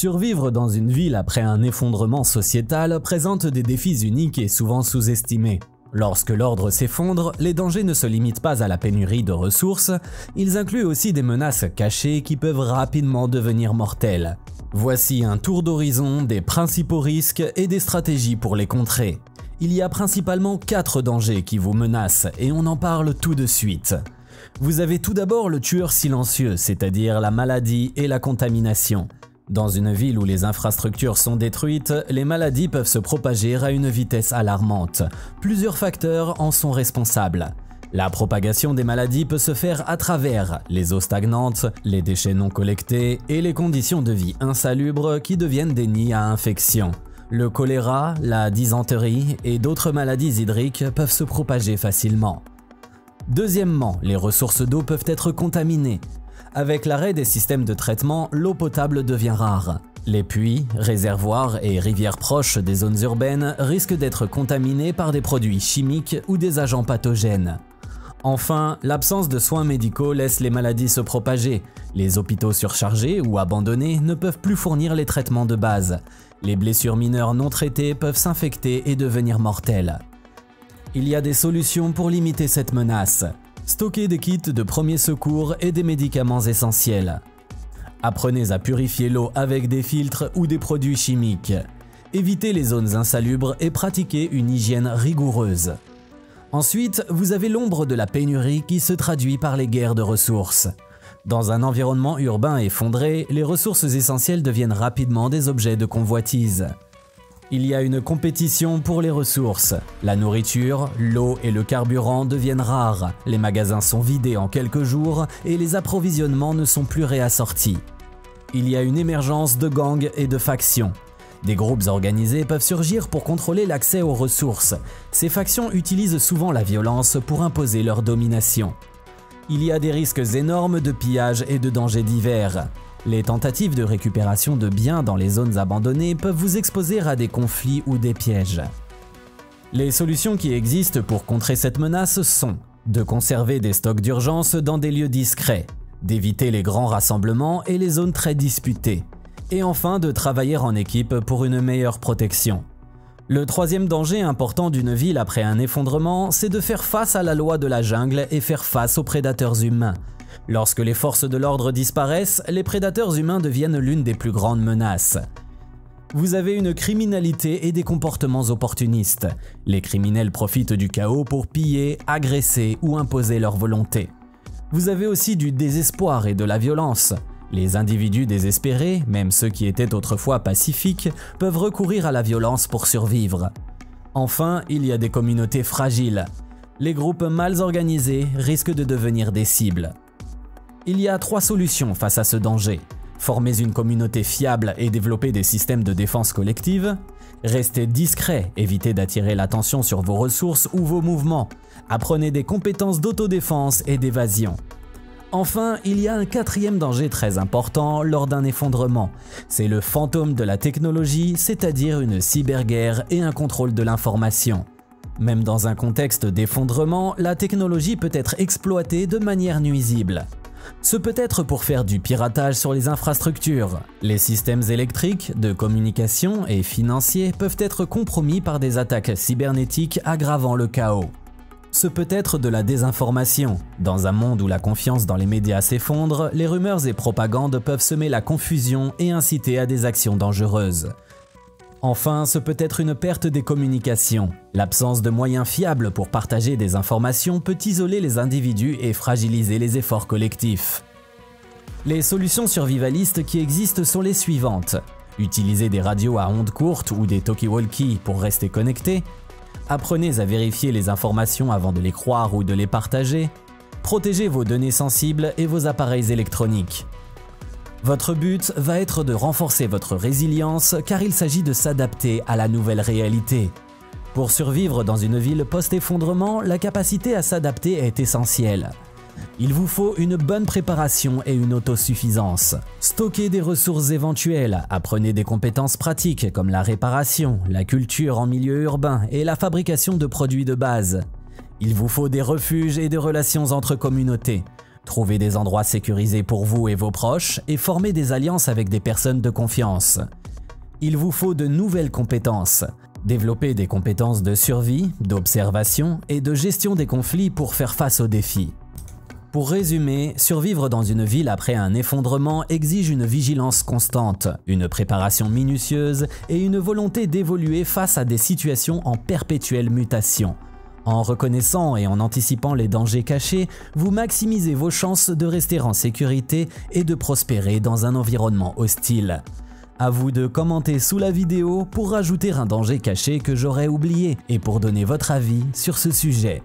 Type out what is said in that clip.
Survivre dans une ville après un effondrement sociétal présente des défis uniques et souvent sous-estimés. Lorsque l'ordre s'effondre, les dangers ne se limitent pas à la pénurie de ressources, ils incluent aussi des menaces cachées qui peuvent rapidement devenir mortelles. Voici un tour d'horizon des principaux risques et des stratégies pour les contrer. Il y a principalement 4 dangers qui vous menacent et on en parle tout de suite. Vous avez tout d'abord le tueur silencieux, c'est-à-dire la maladie et la contamination. Dans une ville où les infrastructures sont détruites, les maladies peuvent se propager à une vitesse alarmante. Plusieurs facteurs en sont responsables. La propagation des maladies peut se faire à travers les eaux stagnantes, les déchets non collectés et les conditions de vie insalubres qui deviennent des nids à infection. Le choléra, la dysenterie et d'autres maladies hydriques peuvent se propager facilement. Deuxièmement, les ressources d'eau peuvent être contaminées. Avec l'arrêt des systèmes de traitement, l'eau potable devient rare. Les puits, réservoirs et rivières proches des zones urbaines risquent d'être contaminés par des produits chimiques ou des agents pathogènes. Enfin, l'absence de soins médicaux laisse les maladies se propager. Les hôpitaux surchargés ou abandonnés ne peuvent plus fournir les traitements de base. Les blessures mineures non traitées peuvent s'infecter et devenir mortelles. Il y a des solutions pour limiter cette menace. Stockez des kits de premiers secours et des médicaments essentiels. Apprenez à purifier l'eau avec des filtres ou des produits chimiques. Évitez les zones insalubres et pratiquez une hygiène rigoureuse. Ensuite, vous avez l'ombre de la pénurie qui se traduit par les guerres de ressources. Dans un environnement urbain effondré, les ressources essentielles deviennent rapidement des objets de convoitise. Il y a une compétition pour les ressources. La nourriture, l'eau et le carburant deviennent rares, les magasins sont vidés en quelques jours et les approvisionnements ne sont plus réassortis. Il y a une émergence de gangs et de factions. Des groupes organisés peuvent surgir pour contrôler l'accès aux ressources. Ces factions utilisent souvent la violence pour imposer leur domination. Il y a des risques énormes de pillage et de dangers divers. Les tentatives de récupération de biens dans les zones abandonnées peuvent vous exposer à des conflits ou des pièges. Les solutions qui existent pour contrer cette menace sont de conserver des stocks d'urgence dans des lieux discrets, d'éviter les grands rassemblements et les zones très disputées, et enfin de travailler en équipe pour une meilleure protection. Le troisième danger important d'une ville après un effondrement, c'est de faire face à la loi de la jungle et faire face aux prédateurs humains. Lorsque les forces de l'ordre disparaissent, les prédateurs humains deviennent l'une des plus grandes menaces. Vous avez une criminalité et des comportements opportunistes. Les criminels profitent du chaos pour piller, agresser ou imposer leur volonté. Vous avez aussi du désespoir et de la violence. Les individus désespérés, même ceux qui étaient autrefois pacifiques, peuvent recourir à la violence pour survivre. Enfin, il y a des communautés fragiles. Les groupes mal organisés risquent de devenir des cibles. Il y a 3 solutions face à ce danger. Formez une communauté fiable et développez des systèmes de défense collective. Restez discret, évitez d'attirer l'attention sur vos ressources ou vos mouvements. Apprenez des compétences d'autodéfense et d'évasion. Enfin, il y a un 4e danger très important lors d'un effondrement. C'est le fantôme de la technologie, c'est-à-dire une cyberguerre et un contrôle de l'information. Même dans un contexte d'effondrement, la technologie peut être exploitée de manière nuisible. Ce peut être pour faire du piratage sur les infrastructures. Les systèmes électriques, de communication et financiers peuvent être compromis par des attaques cybernétiques aggravant le chaos. Ce peut être de la désinformation. Dans un monde où la confiance dans les médias s'effondre, les rumeurs et propagandes peuvent semer la confusion et inciter à des actions dangereuses. Enfin, ce peut être une perte des communications. L'absence de moyens fiables pour partager des informations peut isoler les individus et fragiliser les efforts collectifs. Les solutions survivalistes qui existent sont les suivantes. Utilisez des radios à ondes courtes ou des talkie-walkie pour rester connecté. Apprenez à vérifier les informations avant de les croire ou de les partager. Protégez vos données sensibles et vos appareils électroniques. Votre but va être de renforcer votre résilience car il s'agit de s'adapter à la nouvelle réalité. Pour survivre dans une ville post-effondrement, la capacité à s'adapter est essentielle. Il vous faut une bonne préparation et une autosuffisance. Stockez des ressources éventuelles, apprenez des compétences pratiques comme la réparation, la culture en milieu urbain et la fabrication de produits de base. Il vous faut des refuges et des relations entre communautés. Trouvez des endroits sécurisés pour vous et vos proches et formez des alliances avec des personnes de confiance. Il vous faut de nouvelles compétences. Développez des compétences de survie, d'observation et de gestion des conflits pour faire face aux défis. Pour résumer, survivre dans une ville après un effondrement exige une vigilance constante, une préparation minutieuse et une volonté d'évoluer face à des situations en perpétuelle mutation. En reconnaissant et en anticipant les dangers cachés, vous maximisez vos chances de rester en sécurité et de prospérer dans un environnement hostile. À vous de commenter sous la vidéo pour rajouter un danger caché que j'aurais oublié et pour donner votre avis sur ce sujet.